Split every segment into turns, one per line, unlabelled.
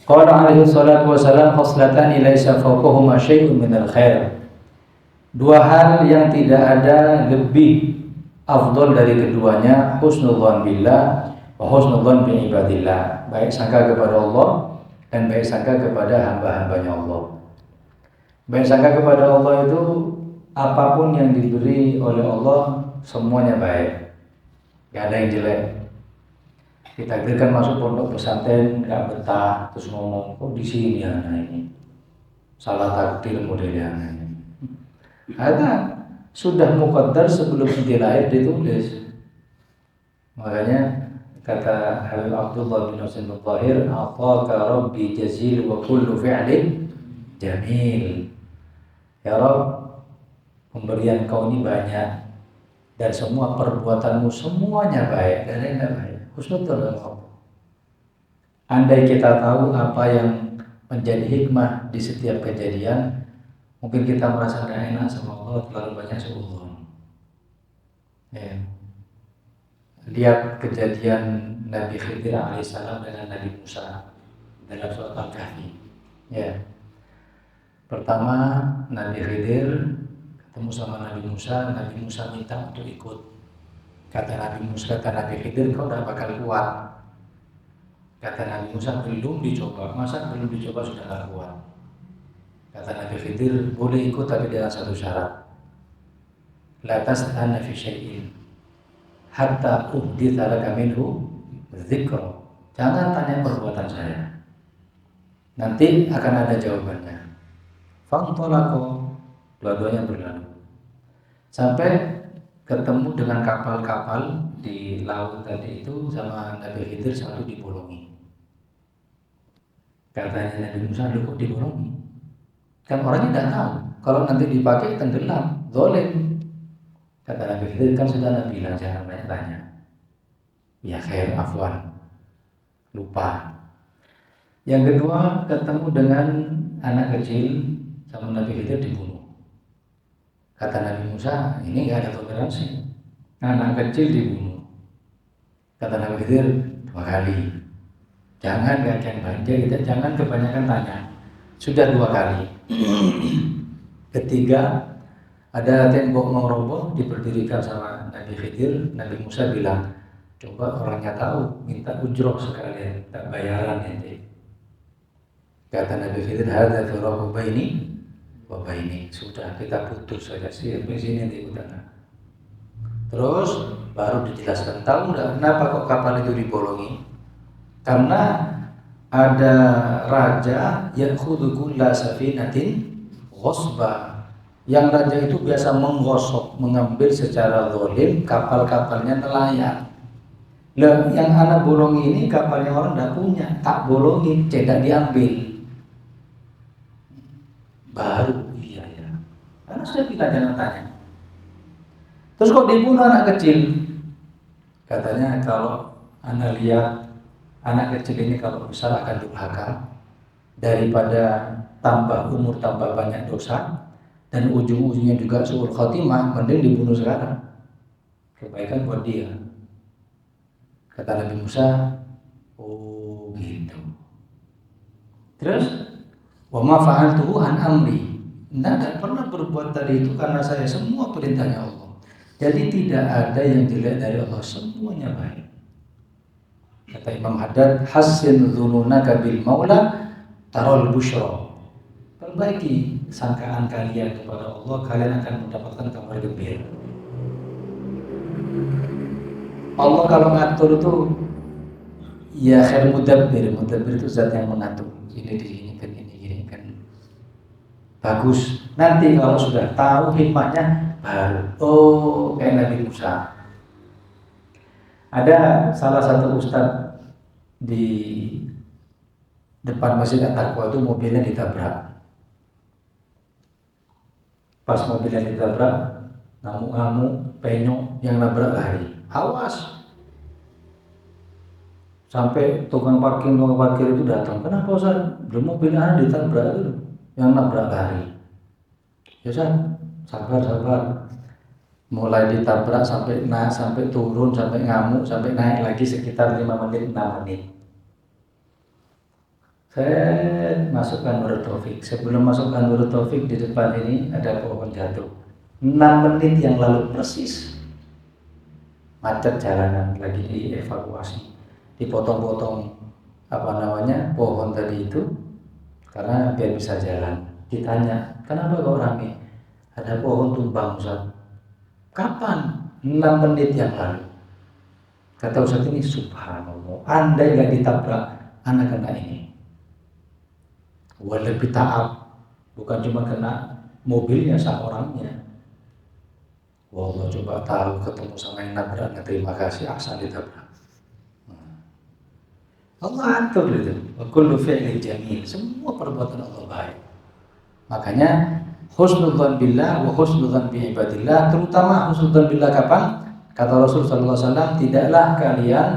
Qala alaihi salatu wassalam khoslatani laisa fawqahuma syai'un minal khair. Dua hal yang tidak ada lebih afdol dari keduanya, husnudzon billah wa husnudzon bi ibadillah. Baik sangka kepada Allah dan baik sangka kepada hamba-hambanya Allah. Baik sangka kepada Allah itu apapun yang diberi oleh Allah semuanya baik. Gak ada yang jelek. Ditakdirkan masuk pondok pesantren nggak betah, terus ngomong kok di sini anak ini salah takdir modelnya ini. Karena sudah muqaddar sebelum dia lahir ditulis. Makanya kata Habib Abdullah bin Husain al-Tahir, "Ataka Rabbi jazil wa kullu fi'lin jamil." Ya Rabb, pemberian kau ini banyak dan semua perbuatanmu semuanya baik, dan yang tidak baik. Husnudzon dengan Allah. Andai kita tahu apa yang menjadi hikmah di setiap kejadian, mungkin kita merasa tidak enak sama Allah, terlalu banyak suudzon. Ya. Lihat kejadian Nabi Khidir alaihissalam dengan Nabi Musa dalam surat Al-Kahfi. Ya. Pertama Nabi Khidir ketemu sama Nabi Musa minta untuk ikut. Kata Nabi Khidir, kau udah bakal kuat. Kata Nabi Musa, belum dicoba. Masa belum dicoba sudah gak kuat? Kata Nabi Khidir, boleh ikut tapi dengan satu syarat. La tas'alna fi syai'in hatta uhditha laka minhu dzikra. Jangan tanya perbuatan saya, nanti akan ada jawabannya. Fantolako, dua-duanya berlalu sampai ketemu dengan kapal-kapal di laut tadi itu, sama Nabi Khidir satu dibolongi. Katanya Nabi Musa, lu kok dibolongi? Kan orangnya tidak tahu, kalau nanti dipakai tenggelam, zalim. Kata Nabi Khidir, kan sudah Nabi bilang jangan banyak tanya. Ya khair, afwan, lupa. Yang kedua ketemu dengan anak kecil, sama Nabi Khidir dibunuh. Kata Nabi Musa, ini gak ada toleransi. Anak kecil dibunuh. Kata Nabi Khidir, 2 kali. Jangan gak banyak, jangan kebanyakan tanya. Sudah 2 kali. Ketiga, ada tembok mau roboh, diberdirikan sama Nabi Khidir. Nabi Musa bilang, coba orangnya tahu, minta ujroh sekalian, minta bayaran nanti. Kata Nabi Khidir, hadza firaqu baini wa ini sudah kita putus saja sih, sampai sini nanti udah. Terus baru dijelaskan, tahu nggak kenapa kok kapal itu dibolongi? Karena ada raja yang khudukulla safinatin ghosba, yang raja itu biasa menggosok, mengambil secara zalim kapal-kapalnya nelayan. Lah yang anak bolongi ini kapalnya orang tidak punya, tak bolongi, tidak diambil. Baru iya ya, karena sudah bilang jangan tanya. Terus kok dibunuh anak kecil? Katanya kalau anak lihat anak kecil ini kalau besar akan durhaka, daripada tambah umur tambah banyak dosa dan ujung-ujungnya juga suul khotimah, mending dibunuh sekarang, kebaikan buat dia. Kata Nabi Musa, oh gitu. Terus wa ma fa'altuhu an amri. Tidak pernah berbuat tadi itu karena saya, semua perintahnya Allah. Jadi tidak ada yang jelek dari Allah, semuanya baik. Kata Imam Haddad, hassin dzununaka bil maula tarol busyra. Perbaiki sangkaan kalian kepada Allah, kalian akan mendapatkan kabar gembira. Allah kalau ngatur itu ya khair mudabbir itu zat yang mengatur. Ini di sini kan, ini kan bagus. Nanti kalau sudah tahu hikmahnya baru, oh kayak Nabi Musa. Ada salah satu ustadz di depan Masjid At-Taqwa itu mobilnya ditabrak. Pas mobilnya ditabrak, ngamuk-ngamuk, penyok, yang nabrak lari. Awas! Sampai tukang parkir itu datang. Kenapa Ustaz? Belum mobilnya ditabrak itu, yang nabrak lari. Ya Ustaz, sabar. Mulai ditabrak sampai naik, sampai turun, sampai ngamuk, sampai naik lagi sekitar 5 menit, 6 menit. Saya masukkan Nurul Taufik. Sebelum masukkan Nurul Taufik, di depan ini ada pohon jatuh. 6 menit yang lalu persis. Macet jalanan, lagi dievakuasi. Dipotong-potong pohon tadi itu karena biar bisa jalan. Ditanya, kenapa kok rame? Ada pohon tumbang, Ustaz. Kapan? 6 menit yang lalu. Kata Ustaz ini, subhanallah, andai gak ditabrak, anak kena ini. Wah, lebih taat, bukan cuma kena mobilnya, sak orangnya. Wah, Allah coba tahu ketemu sama yang nabraknya, terima kasih, asal ditabrak. Allah atur itu. Kullu fi'lin jamil, semua perbuatan Allah baik. Makanya husnudzan billah wa husnudzan bi ibadillah, terutama husnudzan billah kapan? Kata Rasul sallallahu alaihi wasallam, tidaklah kalian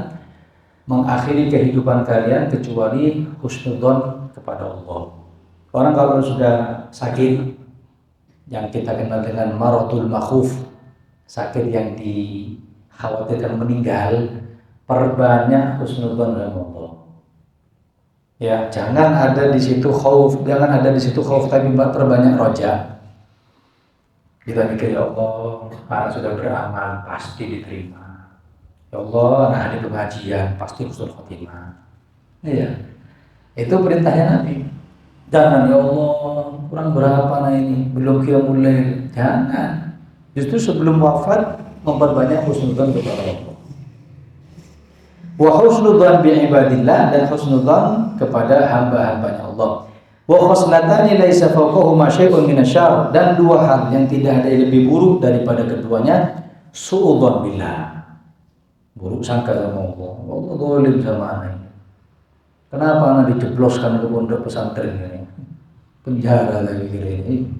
mengakhiri kehidupan kalian kecuali husnudzan kepada Allah. Orang kalau sudah sakit, yang kita kenal dengan maradul makhuf, sakit yang dikhawatirkan meninggal, perbanyak husnudzan dengan Allah. Ya, jangan ada di situ khauf, tapi perbanyak roja. Kita mikir, ya Allah, anak sudah beramal, pasti diterima. Ya Allah, anak di pengajian, pasti husnul khotimah. Iya. Itu perintahnya Nabi. Jangan, ya Allah, kurang berapa nah ini, belum qiyamul lail. Jangan. Justru sebelum wafat memperbanyak husnudzan kepada Allah. Wa husnudzan bi ibadillah, dan husnudzan kepada hamba-hambanya Allah. Wa khoslatani laisa fawqahuma syai'un minasyarr, dan 2 hal yang tidak ada yang lebih buruk daripada keduanya, su'udzan billah, buruk sangka sama Allah. Allah zalim sama anak. Kenapa anak dijebloskan ke pondok pesantren ini? Penjara lagi kira ini.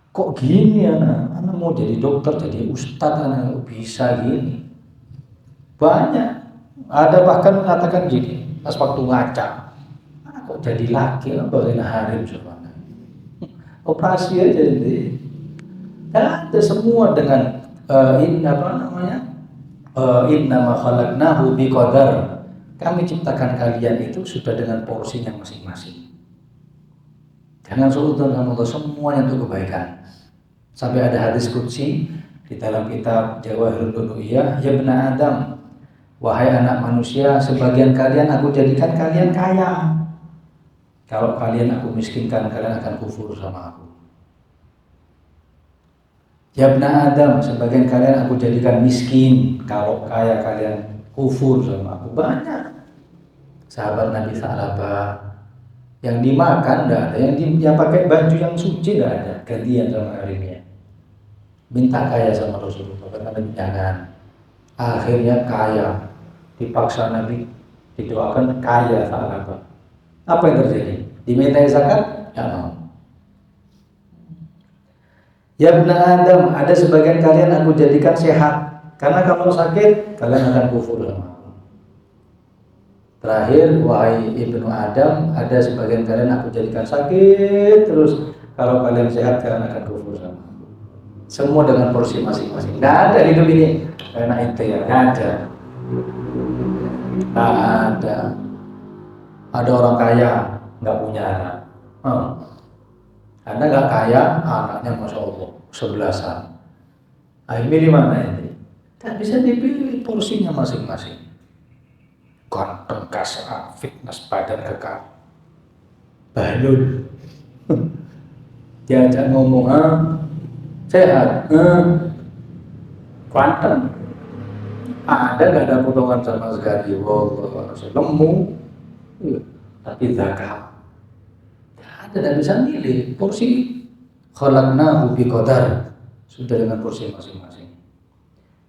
Kok gini anak? Anak mau jadi dokter, jadi ustadz, anak bisa gini. Banyak. Ada bahkan mengatakan gini, pas waktu ngaca, kok jadi laki, bagian harim sebenarnya. Operasi aja jadi. Dan ada semua dengan innama khalaqnahu biqadar. Kami ciptakan kalian itu sudah dengan porsinya masing-masing. Jangan suudzon sama Allah, semuanya untuk kebaikan. Sampai ada hadis qudsi di dalam kitab Jawahirul Uluhiyah, ya bna Adam, wahai anak manusia, sebagian kalian aku jadikan kalian kaya. Kalau kalian aku miskinkan, kalian akan kufur sama aku. Ya bna Adam, sebagian kalian aku jadikan miskin. Kalau kaya kalian kufur sama aku. Banyak sahabat Nabi Sa'labah yang dimakan tidak ada, yang pakai baju yang suci tidak ada, gantian sama harimnya. Minta kaya sama Rasulullah, karena jangan. Akhirnya kaya, dipaksa Nabi didoakan kaya Sa'labah. Apa yang terjadi? Dimintai zakat? Ya mau. Ya bna Adam, ada sebagian kalian aku jadikan sehat, karena kalau sakit kalian akan kufur sama aku. Terakhir, wahai ibnu Adam, ada sebagian kalian aku jadikan sakit terus, kalau kalian sehat kalian akan kufur sama aku. Semua dengan porsi masing-masing. Tidak ada hidup ini enak itu ya, tidak ada. Tidak ada. Ada orang kaya nggak punya anak. Anda nggak kaya, anaknya masya Allah 11-an. Akhirnya di mana ini? Tak bisa dipilih, porsinya masing-masing. Ganteng, kasar, fitness, badan kekar, balun. Diajak ngomong, sehat, kuantum. Ada nggak ada potongan sama sekali? Wallah, lemu, tapi zakat. Tidak bisa milih porsi. Khalaqnahu biqadar, sudah dengan porsi masing-masing.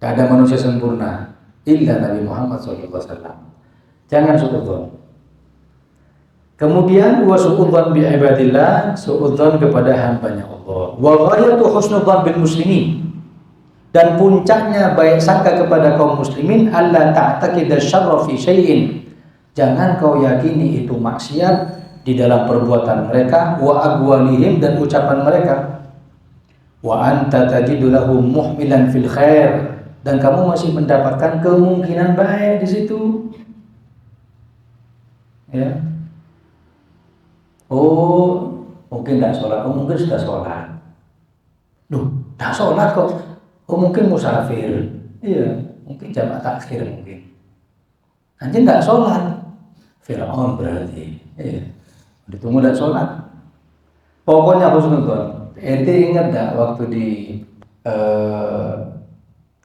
Tidak ada manusia sempurna illa Nabi Muhammad SAW. Jangan suudzon. Kemudian wa suudzon bi ibadillah, suudzon kepada hambanya Allah. Wa ghayatu husnudzon bil muslimin, dan puncaknya baik sangka kepada kaum muslimin, alla ta'taqida syarra fi syai'in, jangan kau yakini itu maksiat di dalam perbuatan mereka, wa aqwalihim, dan ucapan mereka, wa anta tajidu lahum muhmilan fil khair, dan kamu masih mendapatkan kemungkinan baik di situ. Ya. Oh, mungkin tidak sholat, oh mungkin sudah sholat. Duh, tidak sholat kok. Oh mungkin musafir. Iya, mungkin jamaah takhir mungkin. Nanti tidak sholat. Fir'aun berarti. Iya, ditunggu tidak sholat. Pokoknya husnudzon. Ente ingat tak waktu di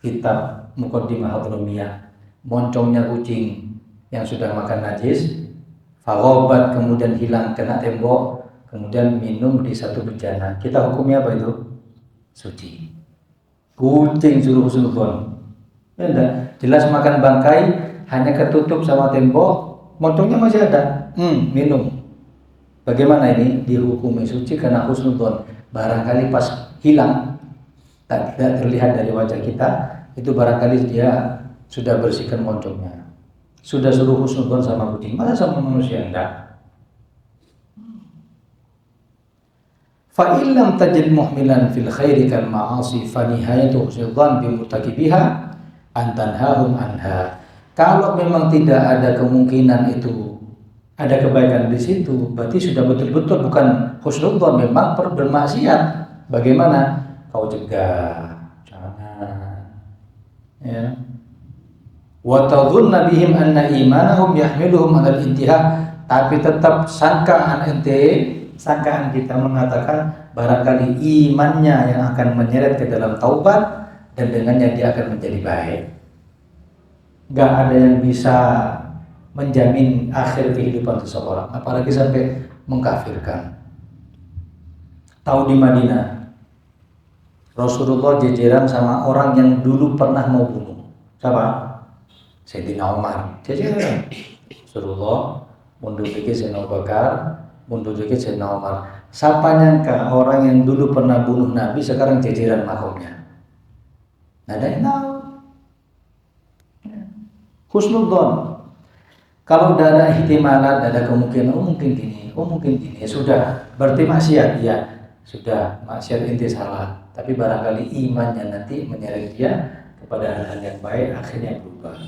kitab Muqaddimah Hadramiyah, moncongnya kucing yang sudah makan najis, fagobat kemudian hilang kena tembok, kemudian minum di satu bejana. Kita hukumnya apa itu? Suci. Kucing suruh husnudzon. Ya enggak? Jelas makan bangkai, hanya ketutup sama tembok, moncongnya masih ada. Minum. Bagaimana ini? Dihukumi suci karena husnudzon. Barangkali pas hilang, tidak terlihat dari wajah kita, itu barangkali dia sudah bersihkan moncongnya. Sudah suruh husnudzon sama kucing, masa sama manusia enggak? Fa illam tajid muhmilan fil khairi kal ma'asi fa nihayatu husnudzan bi murtakibiha an tanhahum anha. Kalau memang tidak ada kemungkinan itu ada kebaikan di situ, berarti sudah betul-betul bukan husnudzan, memang bermaksiat. Bagaimana? Kau cegah, jangan. Ya. Wa tadhunna bihim anna imanahum yahmiluhum 'ala al-intihah, tapi tetap sangkaan kita mengatakan barangkali imannya yang akan menyeret ke dalam taubat dan dengannya dia akan menjadi baik. Gak ada yang bisa menjamin akhir kehidupan seseorang, apalagi sampai mengkafirkan. Tahu di Madinah Rasulullah jejeran sama orang yang dulu pernah mau bunuh. Siapa? Sayyidina Umar. Jejeran. Rasulullah mundur dikit Sayyidina Abu Bakar, mundur dikit Sayyidina Umar. Siapa nyangka orang yang dulu pernah bunuh Nabi sekarang jejeran makomnya. Nah, ada yang tahu. Husnudzon. Kalau tidak ada ihtimalat, tidak ada kemungkinan, oh mungkin gini, ya sudah, berarti maksiat, ya sudah, maksiat inti salah. Tapi barangkali imannya nanti menyeret dia kepada hal-hal yang baik, akhirnya berubah.